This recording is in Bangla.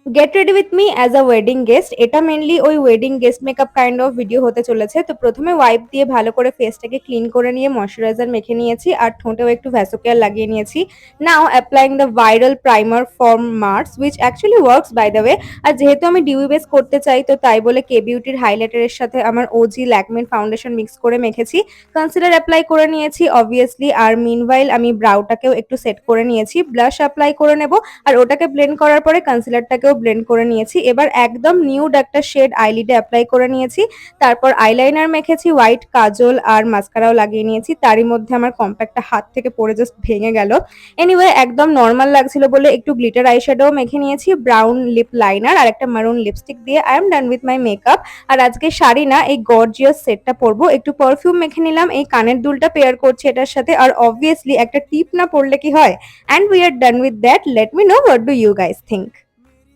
Get ready with me as a wedding guest. এটা মেনলি ওই wedding guest makeup kind of video হতে চলেছে। তো প্রথমে ওয়াইপ দিয়ে ভালো করে ফেসটাকে ক্লিন করে নিয়ে ময়শ্চারাইজার মেখে নিয়েছি আর ঠোঁটেও একটু ভ্যাসোকেয়ার লাগিয়ে নিয়েছি। Now applying the viral primer from Mars which actually works by the way. আর যেহেতু আমি ডিউই বেস করতে চাই তো তাই বলে কে বিউটির হাইলাইটারের সাথে আমার ওজি ল্যাকমির ফাউন্ডেশন মিক্স করে মেখেছি। কনসিলার অ্যাপ্লাই করে নিয়েছি অবভিয়াসলি। আর মিনওয়াইল আমি ব্রাউটাকেও একটু সেট করে নিয়েছি। ব্লাশ অ্যাপ্লাই করে নেব আর ওটাকে ব্লেন্ড করার পরে কনসিলারটাকেও ব্লেন্ড করে নিয়েছি। এবার একদম নিউড একটা শেড আইলিডে অ্যাপ্লাই করে নিয়েছি। তারপর আইলাইনার মেখেছি, হোয়াইট কাজল আর মাস্কারাও লাগিয়ে নিয়েছি। তারই মধ্যে আমার কম্প্যাক্টটা হাত থেকে পড়ে জাস্ট ভেঙে গেল। এনিওয়ে একদম নর্মাল লাগছিল বলে একটু গ্লিটার আইশ্যাডো মেখে নিয়েছি, ব্রাউন লিপ লাইনার আর একটা মারুন লিপস্টিক দিয়ে I am done with my makeup. আর আজকে শাড়ি না, এই গর্জিয়াস সেটটা পরবো। একটু পারফিউম মেখে নিলাম, এই কানের দুলটা পেয়ার করছি এটার সাথে। আর অবভিয়াসলি একটা টিপ না পরলে কি হয়। And we are done with that. Let me know what do you guys think.